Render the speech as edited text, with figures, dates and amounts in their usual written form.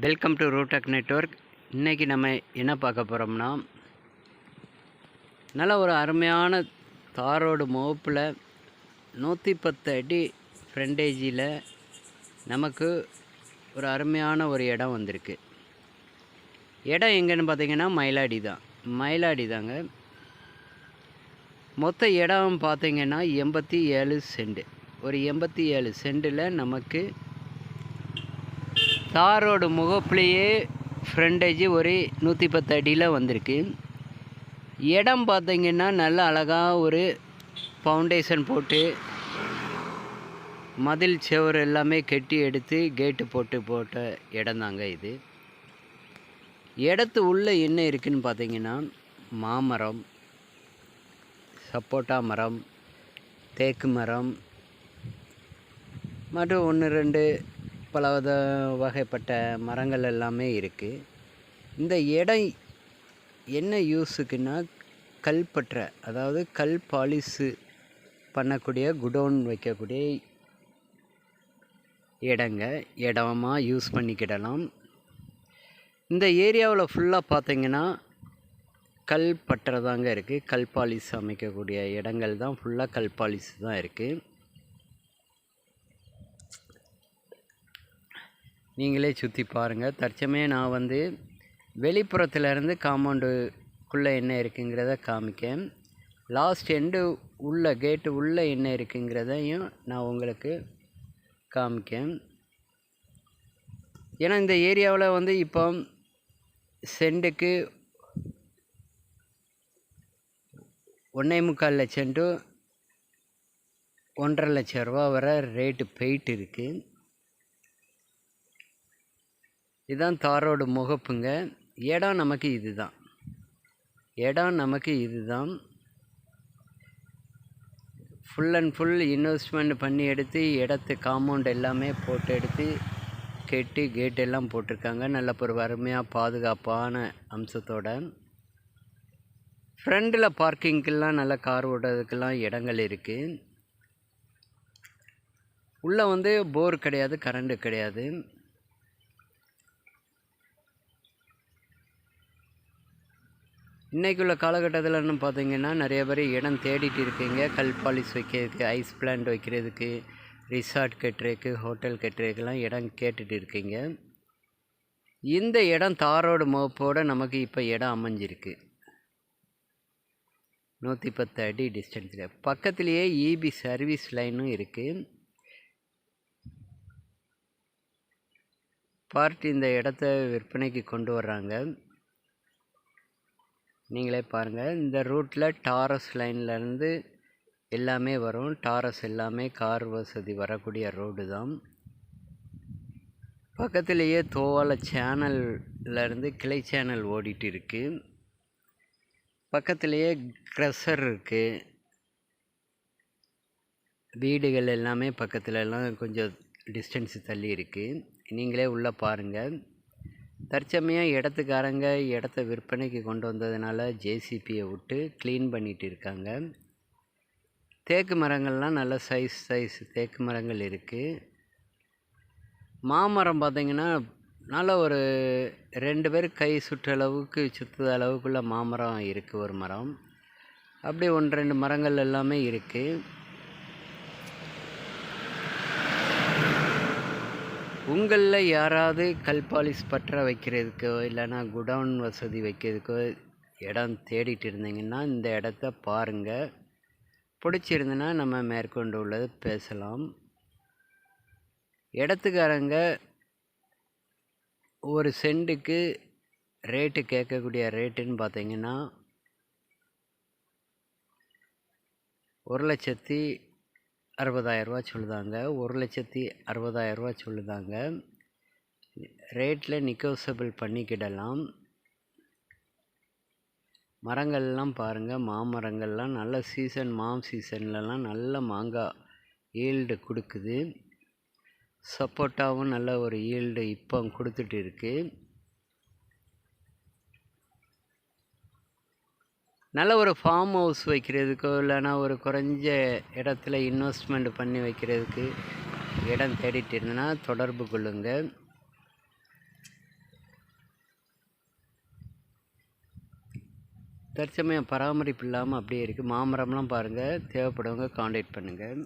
Welcome to ரூடெக் network. இன்றைக்கி நம்ம என்ன பார்க்க போகிறோம்னா, நல்ல ஒரு அருமையான தாரோடு முகப்பில் 110 அடி ஃப்ரண்டேஜில் நமக்கு ஒரு அருமையான ஒரு இடம் வந்திருக்கு. இடம் எங்கேன்னு பார்த்தீங்கன்னா மயிலாடி தாங்க. மொத்த இடம் பார்த்திங்கன்னா 87 சென்ட். ஒரு 87 சென்டில் நமக்கு தாரோடு முகப்புலேயே ஃப்ரண்டேஜ் ஒரு 110 அடியில் வந்திருக்கு. இடம் பார்த்திங்கன்னா நல்ல அழகாக ஒரு ஃபவுண்டேஷன் போட்டு மதில் செவர் எல்லாமே கட்டி எடுத்து கேட்டு போட்ட இடம் தாங்க இது. இடத்து உள்ளே என்ன இருக்குதுன்னு பார்த்தீங்கன்னா, மாமரம், சப்போட்டா மரம், தேக்கு மரம் மற்றும் 1-2 பல வகைப்பட்ட மரங்கள் எல்லாமே இருக்குது. இந்த இடம் என்ன யூஸுக்குன்னா, கல்பற்ற, அதாவது கல் பாலிஷு பண்ணக்கூடிய குடோன் வைக்கக்கூடிய இடமா யூஸ் பண்ணிக்கிடலாம். இந்த ஏரியாவில் ஃபுல்லாக பார்த்திங்கன்னா கல் பற்றை தாங்க இருக்குது. கல் பாலிஷ் அமைக்கக்கூடிய இடங்கள் தான் ஃபுல்லாக கல் பாலிஷ் தான் இருக்குது. நீங்களே சுற்றி பாருங்கள். தற்சமயம் நான் வெளிப்புறத்துலேருந்து காம்பவுண்டுக்குள்ளே என்ன இருக்குங்கிறத காமிக்கேன். லாஸ்ட் எண்டு உள்ள கேட்டு உள்ளே என்ன இருக்குங்கிறதையும் நான் உங்களுக்கு காமிக்கேன். ஏன்னா இந்த ஏரியாவில் இப்போ சென்ட்டுக்கு 1.25 லட்சம் டு 1.5 லட்சம் ரூபா வரை ரேட்டு போயிட்டு இருக்குது. இதுதான் தாரோடு முகப்புங்க. இடம் நமக்கு இதுதான். ஃபுல் அண்ட் ஃபுல் இன்வெஸ்ட்மெண்ட் பண்ணி எடுத்து இடத்து காம்பவுண்ட் எல்லாமே போட்டு எடுத்து கெட்டி கேட் எல்லாம் போட்டிருக்காங்க. நல்ல ஒரு அருமையாக பாதுகாப்பான அம்சத்தோட. ஃப்ரண்டில் பார்க்கிங்க்கெல்லாம் நல்ல கார் ஓடுறதுக்கெல்லாம் இடங்கள் இருக்குது. உள்ளே போர் கிடையாது, கரண்ட்டு கிடையாது. இன்றைக்குள்ள காலகட்டத்தில்னு பார்த்திங்கன்னா நிறைய பேர் இடம் தேடிட்டு இருக்கீங்க. கல் பாலிஷ் வைக்கிறதுக்கு, ஐஸ் பிளான்ட் வைக்கிறதுக்கு, ரிசார்ட் கட்டுறதுக்கு, ஹோட்டல் கட்டுறதுக்கெல்லாம் இடம் கேட்டுட்டு இருக்கீங்க. இந்த இடம் தாரோடு முகப்போடு நமக்கு இப்போ இடம் அமைஞ்சிருக்கு. 110 அடி டிஸ்டன்ஸில் பக்கத்துலேயே இபி சர்வீஸ் லைனும் இருக்குது. பார்ட்டி இந்த இடத்த விற்பனைக்கு கொண்டு வர்றாங்க. நீங்களே பாருங்கள். இந்த ரூட்டில் டாரஸ் லைன்லேருந்து எல்லாமே வரும். டாரஸ் எல்லாமே கார் வசதி வரக்கூடிய ரோடு தான். பக்கத்துலேயே தோவால சேனல்லேருந்து கிளை சேனல் ஓடிட்டு இருக்குது. பக்கத்துலேயே க்ரஷர் இருக்குது. வீடுகள் எல்லாமே பக்கத்துலலாம் கொஞ்சம் டிஸ்டன்ஸு தள்ளி இருக்குது. நீங்களே உள்ளே பாருங்கள். தற்சமயம் இடத்துக்காரங்க இடத்த விற்பனைக்கு கொண்டு வந்ததுனால ஜேசிபியை விட்டு க்ளீன் பண்ணிகிட்டு இருக்காங்க. தேக்கு மரங்கள்லாம் நல்ல சைஸ் தேக்கு மரங்கள் இருக்குது. மாமரம் பார்த்திங்கன்னா நல்ல ஒரு 2 பேர் கை சுற்றளவுக்கு சுற்றுற அளவுக்குள்ள மாமரம் இருக்குது. ஒரு மரம் அப்படி 1-2 மரங்கள் எல்லாமே இருக்குது. உங்களில் யாராவது கல் பாலிஷ் பற்ற வைக்கிறதுக்கோ இல்லைனா குடவுன் வசதி வைக்கிறதுக்கோ இடம் தேடிட்டு இருந்தீங்கன்னா இந்த இடத்த பாருங்கள். பிடிச்சிருந்துன்னா நம்ம மேற்கொண்டு உள்ளது பேசலாம். இடத்துக்காரங்க ஒரு சென்ட்டுக்கு ரேட்டு கேட்கக்கூடிய ரேட்டுன்னு பார்த்தீங்கன்னா 1,60,000 ரூபா சொல்லுதாங்க. 1,60,000 ரூபா சொல்லுதாங்க. ரேட்டில் நெகோசியபிள் பண்ணிக்கிடலாம். மரங்கள்லாம் பாருங்கள். மாமரங்கள்லாம் நல்ல சீசன்லலாம் நல்ல மாங்காய் ஈல்டு கொடுக்குது. சப்போட்டாவும் நல்ல ஒரு ஈல்டு இப்போ கொடுத்துட்டு இருக்குது. நல்ல ஒரு ஃபார்ம் ஹவுஸ் வைக்கிறதுக்கோ இல்லைனா ஒரு குறைஞ்ச இடத்துல இன்வெஸ்ட்மெண்ட் பண்ணி வைக்கிறதுக்கு இடம் தேடிட்டு இருந்தேன்னா தொடர்பு கொள்ளுங்கள். தற்சமயம் பராமரிப்பு இல்லாமல் அப்படியே இருக்குது. மாமரம்லாம் பாருங்கள், தேவைப்படுறவங்க காண்டாக்ட் பண்ணுங்கள்.